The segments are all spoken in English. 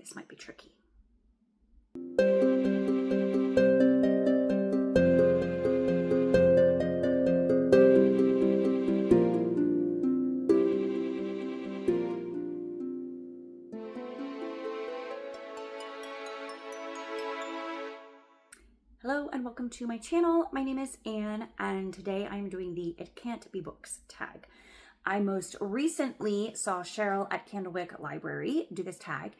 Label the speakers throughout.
Speaker 1: This might be tricky. Hello and welcome to my channel. My name is Anne and today I'm doing the It Can't Be Books tag. I most recently saw Cheryl at Candlewick Library do this tag,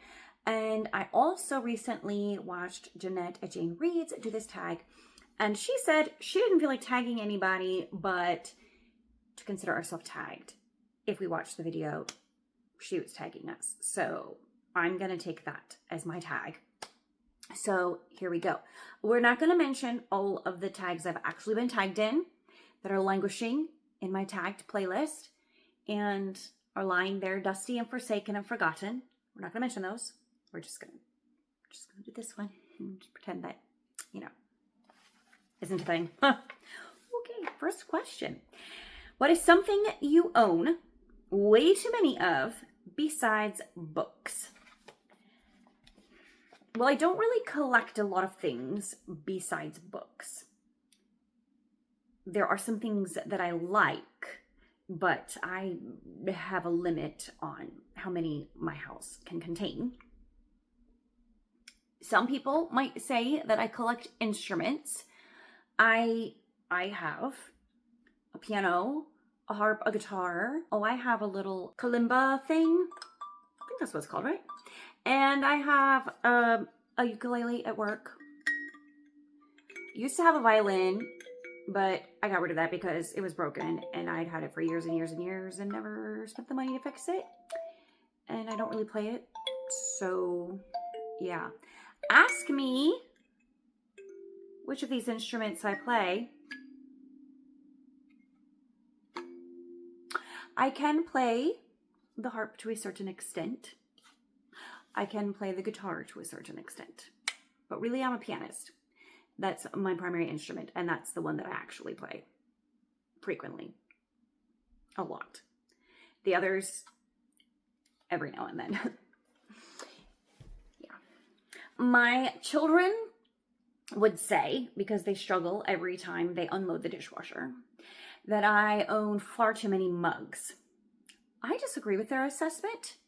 Speaker 1: and I also recently watched Jeanette at Jane Reads do this tag, and she said she didn't feel like tagging anybody but to consider ourselves tagged. If we watched the video, she was tagging us. So I'm gonna take that as my tag. So here we go. We're not going to mention all of the tags I've actually been tagged in that are languishing in my tagged playlist and are lying there dusty and forsaken and forgotten. We're not going to mention those. We're just going to do this one and just pretend that, isn't a thing. Okay, first question. What is something you own way too many of besides books? Well, I don't really collect a lot of things besides books. There are some things that I like, but I have a limit on how many my house can contain. Some people might say that I collect instruments. I have a piano, a harp, a guitar. Oh, I have a little kalimba thing. I think that's what it's called, right? And I have a ukulele at work. Used to have a violin, but I got rid of that because it was broken and I'd had it for years and years and years and never spent the money to fix it. And I don't really play it. So, yeah. Ask me which of these instruments I play. I can play the harp to a certain extent. I can play the guitar to a certain extent, but really I'm a pianist. That's my primary instrument, and that's the one that I actually play frequently, a lot. The others, every now and then. Yeah. My children would say, because they struggle every time they unload the dishwasher, that I own far too many mugs. I disagree with their assessment.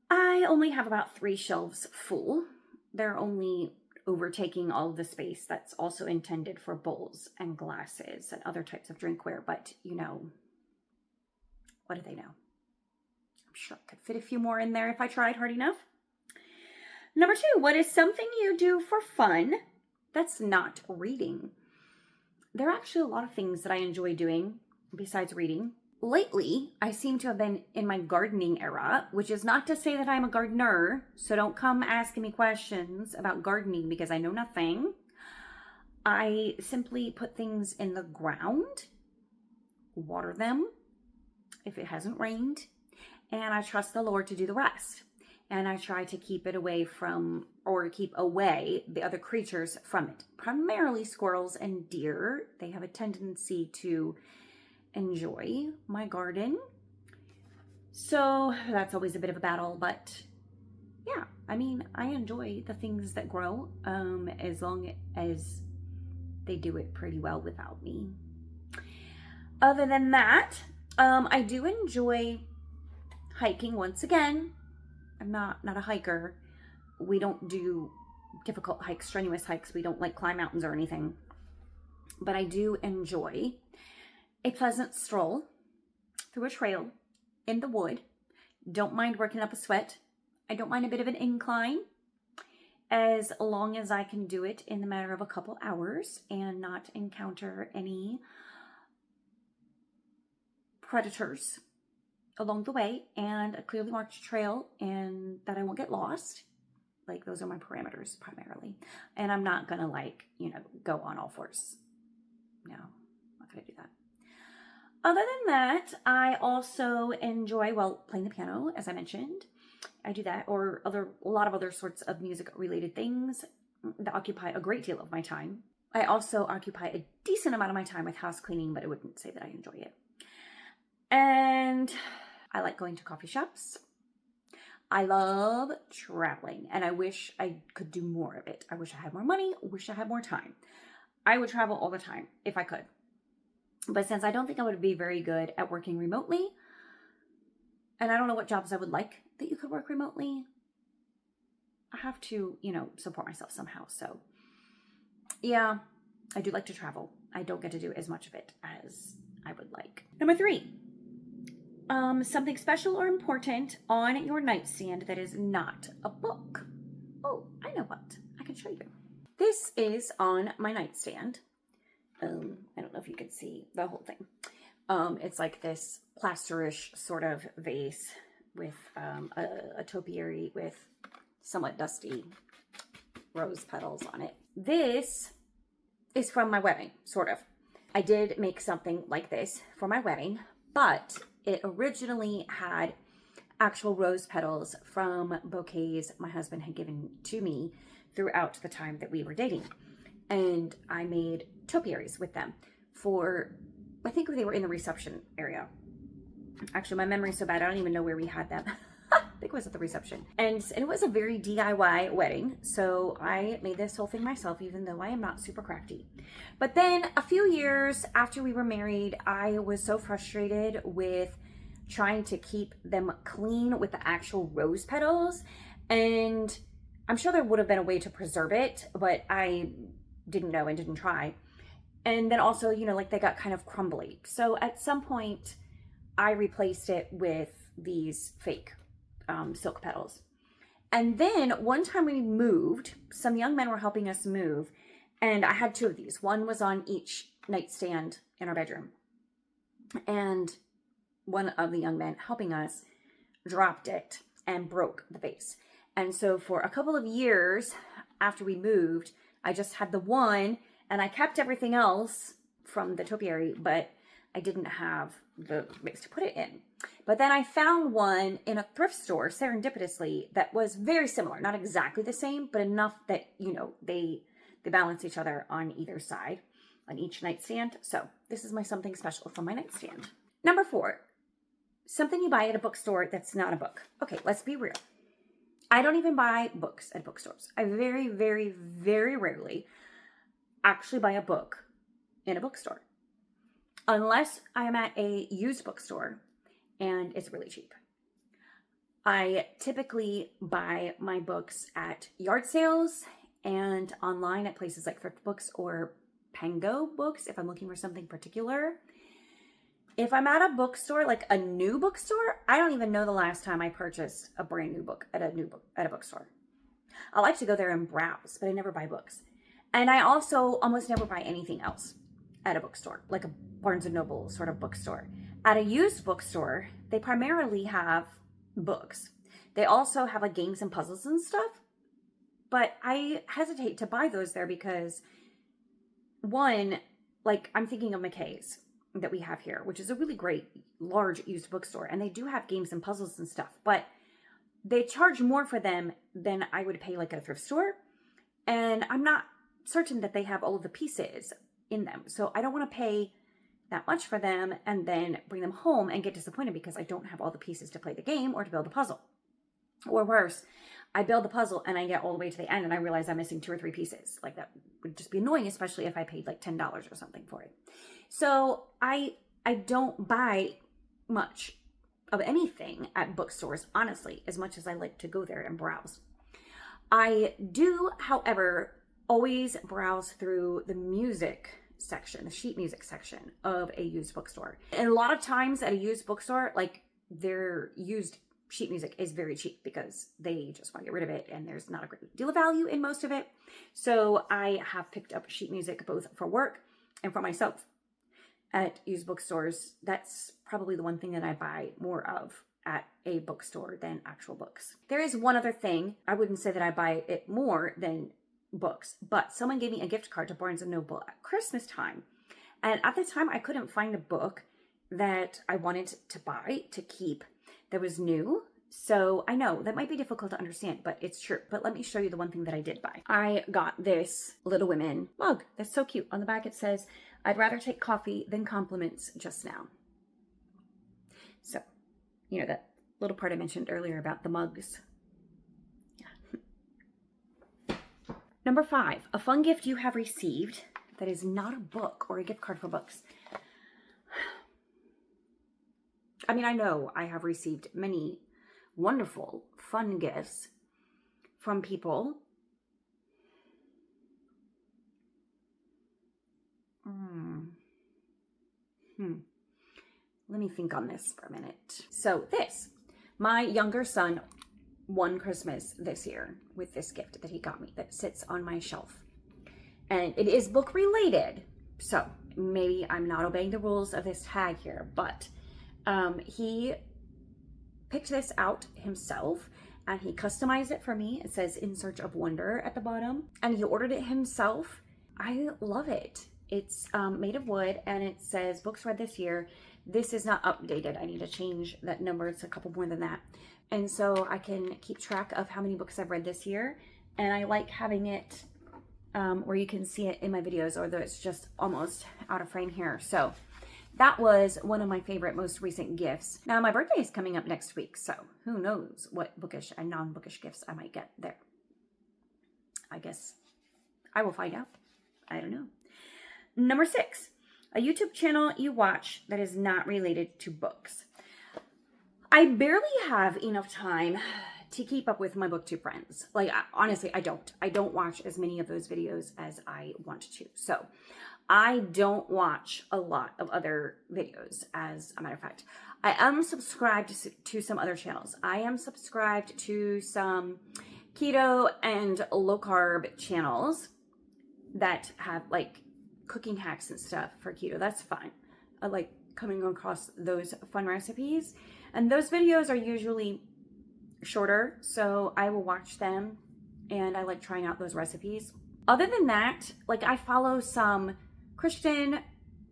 Speaker 1: I only have about 3 shelves full. They're only overtaking all of the space that's also intended for bowls and glasses and other types of drinkware, but what do they know? I'm sure I could fit a few more in there if I tried hard enough. Number 2, what is something you do for fun that's not reading? There are actually a lot of things that I enjoy doing besides reading. Lately, I seem to have been in my gardening era, which is not to say that I'm a gardener, so don't come asking me questions about gardening because I know nothing. I simply put things in the ground, water them if it hasn't rained, and I trust the Lord to do the rest. And I try to keep it away from, or keep away the other creatures from it. Primarily squirrels and deer. They have a tendency to enjoy my garden, so that's always a bit of a battle, but yeah, I mean, I enjoy the things that grow as long as they do it pretty well without me. Other than that, I do enjoy hiking. Once again, I'm not a hiker. We don't do difficult hikes, strenuous hikes. We don't like climb mountains or anything, but I do enjoy a pleasant stroll through a trail in the wood. Don't mind working up a sweat. I don't mind a bit of an incline as long as I can do it in the matter of a couple hours and not encounter any predators along the way, and a clearly marked trail, and that I won't get lost. Like, those are my parameters primarily. And I'm not gonna go on all fours. No, I'm not gonna do that. Other than that, I also enjoy, playing the piano, as I mentioned. I do that, or a lot of other sorts of music-related things that occupy a great deal of my time. I also occupy a decent amount of my time with house cleaning, but I wouldn't say that I enjoy it. And I like going to coffee shops. I love traveling, and I wish I could do more of it. I wish I had more money, wish I had more time. I would travel all the time if I could. But since I don't think I would be very good at working remotely, and I don't know what jobs I would like that you could work remotely, I have to, support myself somehow. So yeah, I do like to travel. I don't get to do as much of it as I would like. Number 3, something special or important on your nightstand that is not a book. Oh, I know what. I can show you. This is on my nightstand. I don't know if you can see the whole thing. It's like this plasterish sort of vase with a topiary with somewhat dusty rose petals on it. This is from my wedding, sort of. I did make something like this for my wedding, but it originally had actual rose petals from bouquets my husband had given to me throughout the time that we were dating. And I made topiaries with them I think they were in the reception area. Actually, my memory's so bad, I don't even know where we had them. I think it was at the reception. And it was a very DIY wedding, so I made this whole thing myself, even though I am not super crafty. But then a few years after we were married, I was so frustrated with trying to keep them clean with the actual rose petals. And I'm sure there would have been a way to preserve it, but I didn't know and didn't try. And then also, they got kind of crumbly. So at some point, I replaced it with these fake silk petals. And then one time we moved, some young men were helping us move, and I had 2 of these. One was on each nightstand in our bedroom. And one of the young men helping us dropped it and broke the vase. And so for a couple of years after we moved, I just had the one, and I kept everything else from the topiary, but I didn't have the vase to put it in. But then I found one in a thrift store, serendipitously, that was very similar. Not exactly the same, but enough that, they balance each other on either side, on each nightstand. So this is my something special from my nightstand. Number 4, something you buy at a bookstore that's not a book. Okay, let's be real. I don't even buy books at bookstores. I very, very, very rarely actually buy a book in a bookstore. Unless I am at a used bookstore and it's really cheap. I typically buy my books at yard sales and online at places like Thrift Books or Pango Books if I'm looking for something particular. If I'm at a bookstore, like a new bookstore, I don't even know the last time I purchased a brand new book at a bookstore. I like to go there and browse, but I never buy books. And I also almost never buy anything else at a bookstore, like a Barnes & Noble sort of bookstore. At a used bookstore, they primarily have books. They also have like games and puzzles and stuff, but I hesitate to buy those there because, one, like I'm thinking of McKay's that we have here, which is a really great large used bookstore, and they do have games and puzzles and stuff, but they charge more for them than I would pay like at a thrift store, and I'm not certain that they have all of the pieces in them. So I don't want to pay that much for them and then bring them home and get disappointed because I don't have all the pieces to play the game or to build the puzzle. Or worse, I build the puzzle and I get all the way to the end and I realize I'm missing 2 or 3 pieces. Like that would just be annoying, especially if I paid like $10 or something for it. So I don't buy much of anything at bookstores, honestly, as much as I like to go there and browse. I do, however, always browse through the music section, the sheet music section of a used bookstore. And a lot of times at a used bookstore, like their used sheet music is very cheap because they just want to get rid of it and there's not a great deal of value in most of it. So I have picked up sheet music both for work and for myself at used bookstores. That's probably the one thing that I buy more of at a bookstore than actual books. There is one other thing. I wouldn't say that I buy it more than books, but someone gave me a gift card to Barnes & Noble at Christmas time. And at the time, I couldn't find a book that I wanted to buy, to keep, that was new. So I know that might be difficult to understand, but it's true. But let me show you the one thing that I did buy. I got this Little Women mug. That's so cute. On the back it says, "I'd rather take coffee than compliments just now." So, you know, that little part I mentioned earlier about the mugs. Yeah. Number 5, a fun gift you have received that is not a book or a gift card for books. I mean, I know I have received many wonderful, fun gifts from people. Let me think on this for a minute. So my younger son won Christmas this year with this gift that he got me that sits on my shelf. And it is book related. So maybe I'm not obeying the rules of this tag here, but he picked this out himself and he customized it for me. It says "In Search of Wonder" at the bottom, and he ordered it himself. I love it. It's made of wood and it says "Books Read This Year." This is not updated. I need to change that number. It's a couple more than that. And so I can keep track of how many books I've read this year. And I like having it where you can see it in my videos, although it's just almost out of frame here. So that was one of my favorite, most recent gifts. Now, my birthday is coming up next week, so who knows what bookish and non-bookish gifts I might get there. I guess I will find out. I don't know. Number 6, a YouTube channel you watch that is not related to books. I barely have enough time to keep up with my BookTube friends. Like, honestly, I don't watch as many of those videos as I want to. So I don't watch a lot of other videos, as a matter of fact. I am subscribed to some other channels. I am subscribed to some keto and low carb channels that have like cooking hacks and stuff for keto. That's fun. I like coming across those fun recipes. And those videos are usually shorter, so I will watch them and I like trying out those recipes. Other than that, like I follow some Christian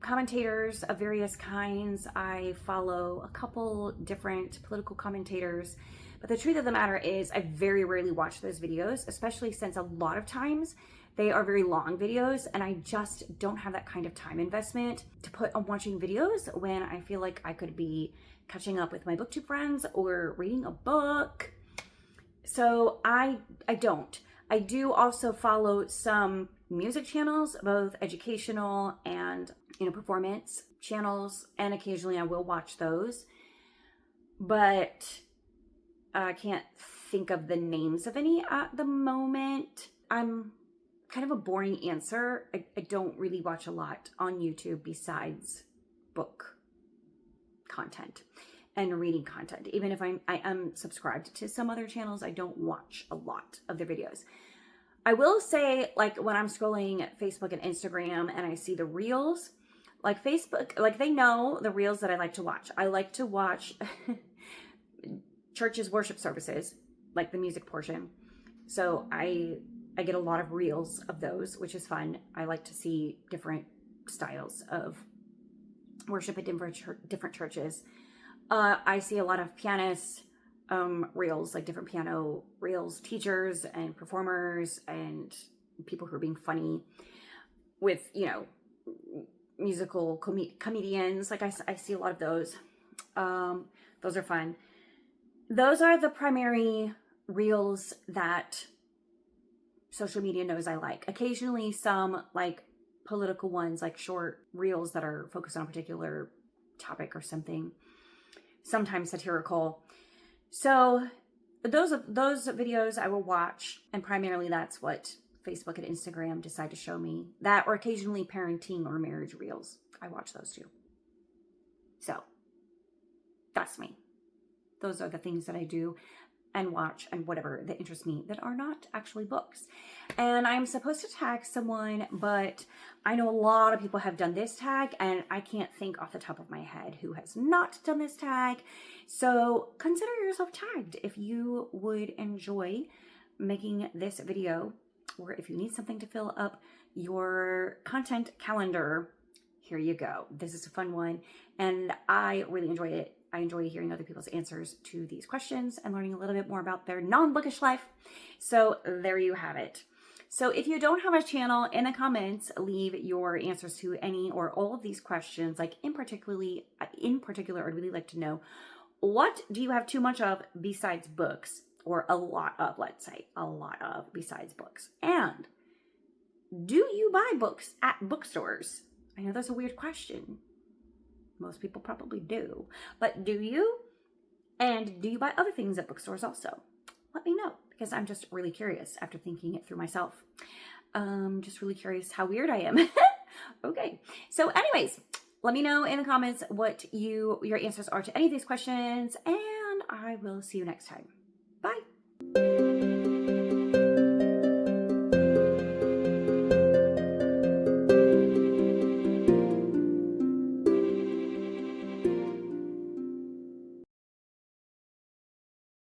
Speaker 1: commentators of various kinds. I follow a couple different political commentators. But the truth of the matter is I very rarely watch those videos, especially since a lot of times they are very long videos and I just don't have that kind of time investment to put on watching videos when I feel like I could be catching up with my BookTube friends or reading a book. So I don't. I do also follow some music channels, both educational and, performance channels, and occasionally I will watch those. But I can't think of the names of any at the moment. I'm kind of a boring answer. I don't really watch a lot on YouTube besides book content and reading content. Even if I am subscribed to some other channels, I don't watch a lot of their videos. I will say, like, when I'm scrolling Facebook and Instagram and I see the reels, like Facebook, like they know the reels that I like to watch. I like to watch churches' worship services, like the music portion. So I get a lot of reels of those, which is fun. I like to see different styles of worship at different churches. I see a lot of pianists reels, like different piano reels, teachers and performers and people who are being funny with, musical comedians. Like I see a lot of those. Those are fun. Those are the primary reels that social media knows I like. Occasionally some like political ones, like short reels that are focused on a particular topic or something, sometimes satirical. So those videos I will watch, and primarily that's what Facebook and Instagram decide to show me. That, or occasionally parenting or marriage reels. I watch those too. So that's me. Those are the things that I do and watch and whatever that interests me that are not actually books. And I'm supposed to tag someone, but I know a lot of people have done this tag and I can't think off the top of my head who has not done this tag. So consider yourself tagged if you would enjoy making this video, or if you need something to fill up your content calendar. Here you go. This is a fun one and I really enjoy it. I enjoy hearing other people's answers to these questions and learning a little bit more about their non-bookish life. So there you have it. So if you don't have a channel, in the comments, leave your answers to any or all of these questions. Like in particular, I'd really like to know, What do you have too much of besides books? Or a lot of, let's say, a lot of besides books. And do you buy books at bookstores? I know that's a weird question. Most people probably do. But do you? And do you buy other things at bookstores also? Let me know, because I'm just really curious after thinking it through myself. Just really curious how weird I am. Okay. So anyways, let me know in the comments what your answers are to any of these questions, and I will see you next time. Bye.